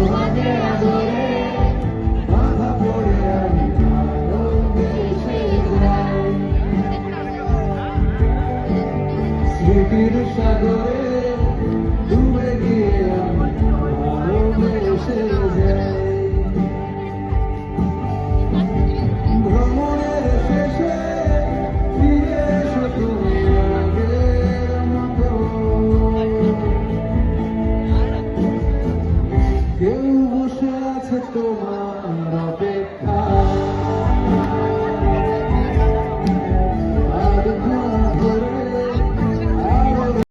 তোমাকে আদরে মাথা পড়ে আমি ভালোবেসে যাই। স্মৃতির সাগরে ডুবে গিয়ে আমি ভালোবেসে যাই। ভ্রমণের শেষে ফিরে এসো তুমি আগের মতো। কেউ বসে আছে তোমার